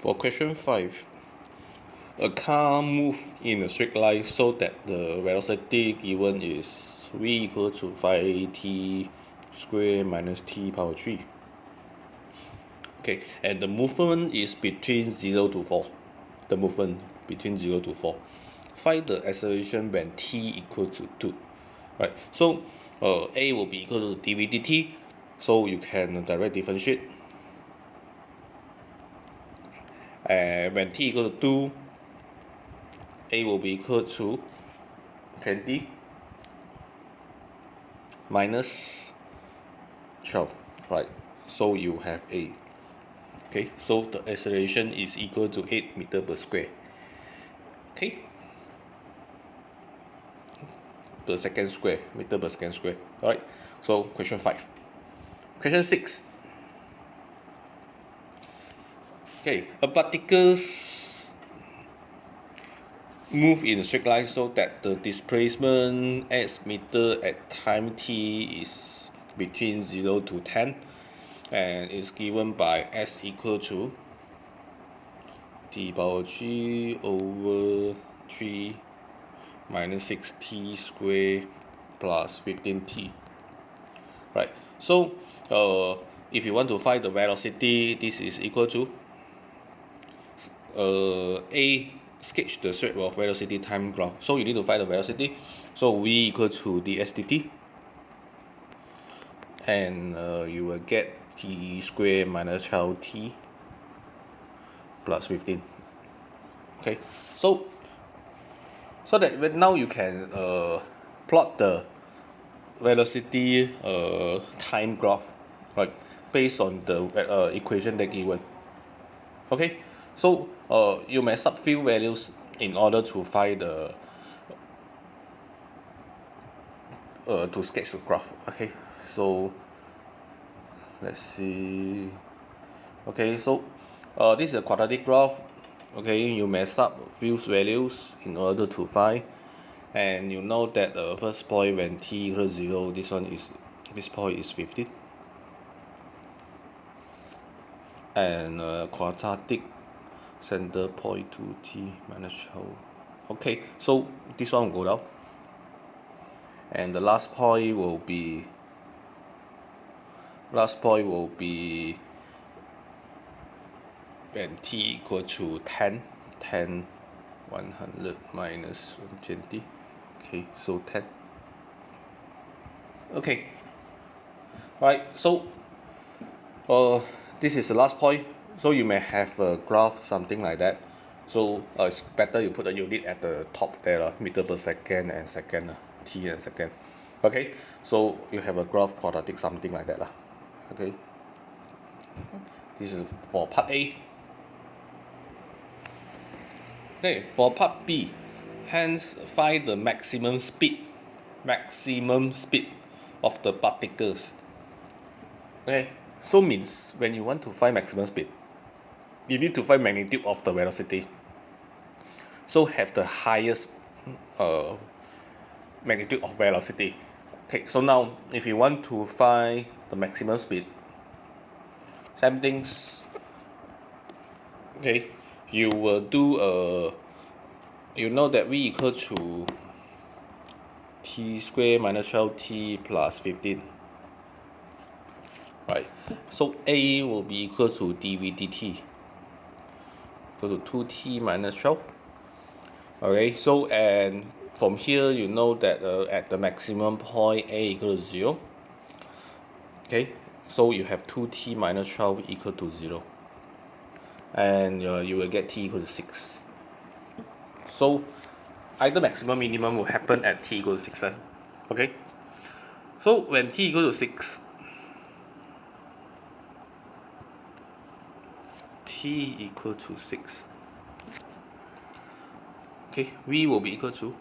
For question 5, a car moves in a straight line so that the velocity given is v equal to 5t square minus t power 3. Okay, and the movement is between 0 to 4. The movement between 0 to 4. Find the acceleration when t equal to 2. Right, so a will be equal to dv dt, so you can direct differentiate. And when t equal to 2, a will be equal to 20 minus 12, right? So you have a. Okay, so the acceleration is equal to 8 meter per square. Okay, per second square, meter per second square. All right. So question 5. Question 6. Okay, a particles move in a straight line so that the displacement s meter at time t is between 0 to 10 and is given by s equal to t power 3 over 3 minus 6t square plus 15t. Right, so if you want to find the velocity, this is equal to a sketch the shape of velocity time graph. So you need to find the velocity. So v equal to ds dt, and you will get t square minus 12t plus 15. Okay, so that now you can plot the velocity time graph, right, based on the equation that given. Okay, so you may substitute values in order to find the to sketch the graph. Okay, so let's see. Okay, so this is a quadratic graph. Okay, you may sub few values in order to find, and you know that the first point when t equals 0, this point is 15, and quadratic center point 2t minus 12. Okay, so this one will go down, and the last point will be when t equal to 10, 100 minus 120. Okay, so 10. Okay, right, so this is the last point. So you may have a graph something like that. So it's better you put a unit at the top there, meter per second and second, t and second. Okay, so you have a graph quadratic something like that. Okay, this is for part A. Okay, for part B, hence find the maximum speed of the particles. Okay, so means when you want to find maximum speed, you need to find magnitude of the velocity. So have the highest magnitude of velocity. Okay, so now if you want to find the maximum speed, same things. Okay, you will do you know that v equal to t square minus 12t plus 15. Right, so a will be equal to dv dt, equal to 2t minus 12. Okay, so and from here you know that at the maximum point a equal to 0. Okay, so you have 2t minus 12 equal to 0, and you will get t equal to 6. So either maximum minimum will happen at t equal to 6. Okay, so when t equal to 6, t equal to 6, okay, v will be equal to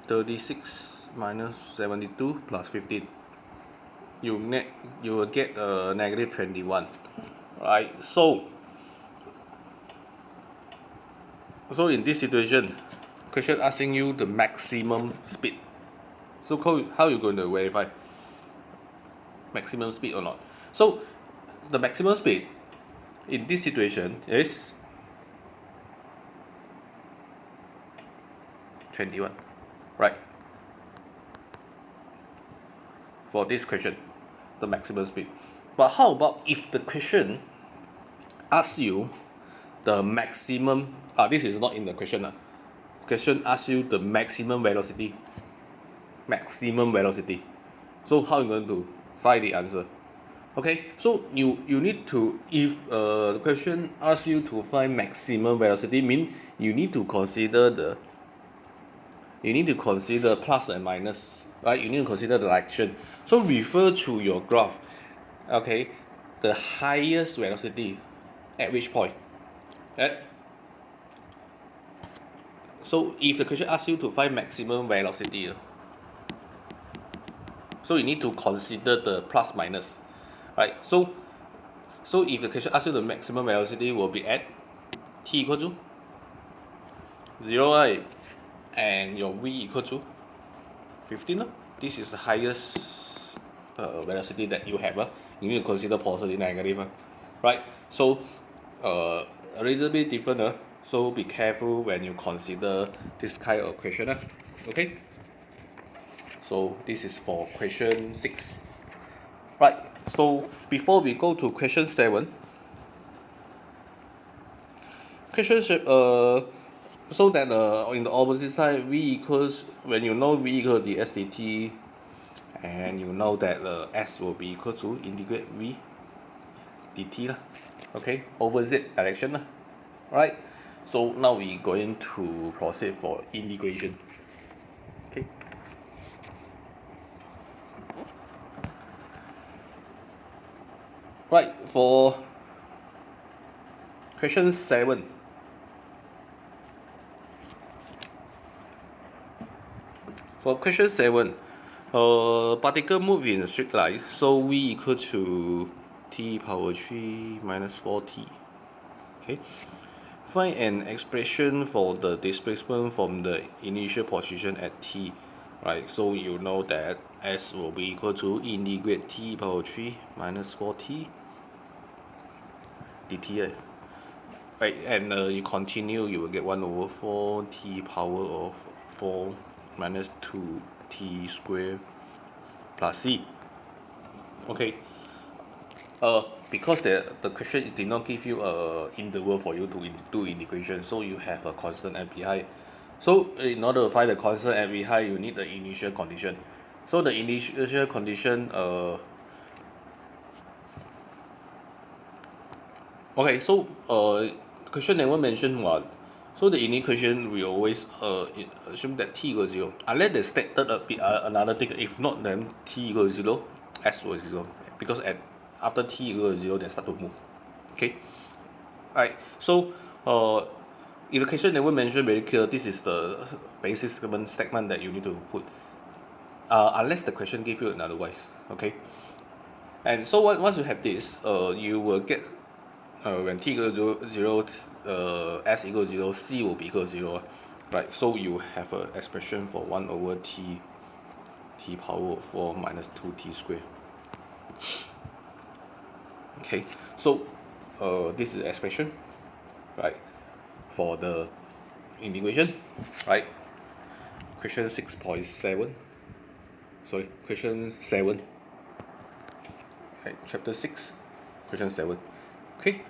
36 minus 72 plus 15. You will get negative 21. Right, so in this situation, question asking you the maximum speed. So how you going to verify maximum speed or not? So the maximum speed in this situation is 21, right? For this question, the maximum speed. But how about if the question asks you the maximum, this is not in the question. Question asks you the maximum velocity. Maximum velocity. So how are you going to find the answer? Okay, so you need to, if the question asks you to find maximum velocity, mean you need to consider plus and minus, right? You need to consider the direction. So refer to your graph, okay, the highest velocity at which point, right? So if the question asks you to find maximum velocity, so you need to consider the plus minus, right? So if the question asks you the maximum velocity will be at t equal to 0, right? And your v equal to 15. This is the highest velocity that you have. You need to consider positive, negative, right? So a little bit different. So be careful when you consider this kind of question. Okay. So this is for question 6. Right. So before we go to question 7, so that in the opposite side, v equals, when you know v equals the s dt, and you know that s will be equal to integrate v dt lah, okay, over z direction lah, right? So now we going to proceed for integration. Okay. Right, for question 7. For question 7, particle move in a straight line, so v equal to t power 3 minus 4t. Okay. Find an expression for the displacement from the initial position at t. Right, so you know that s will be equal to integrate t power 3 minus 4t dt. Right, and you continue, you will get 1 over 4 t power of 4 minus 2t squared plus c. Okay. Because the question did not give you a interval for you to do integration, so you have a constant at behind. So in order to find the constant at behind, you need the initial condition. So the initial condition, okay, so question never mentioned what. So the initial question we always assume that t equals 0, unless they stated another thing. If not, then t equals 0, s equals 0, because after t equals 0 they start to move. Okay. Alright, so if the question never mentioned very clear, this is the basic statement that you need to put, unless the question give you another otherwise. Okay. And so once you have this, you will get when t equals 0, s equals 0, c will be equal to 0, right? So you have an expression for 1 over t power of 4 minus 2t squared. Okay, so this is the expression, right, for the integration, right? Question 6.7, sorry, question 7, right, chapter 6, question 7. Okay,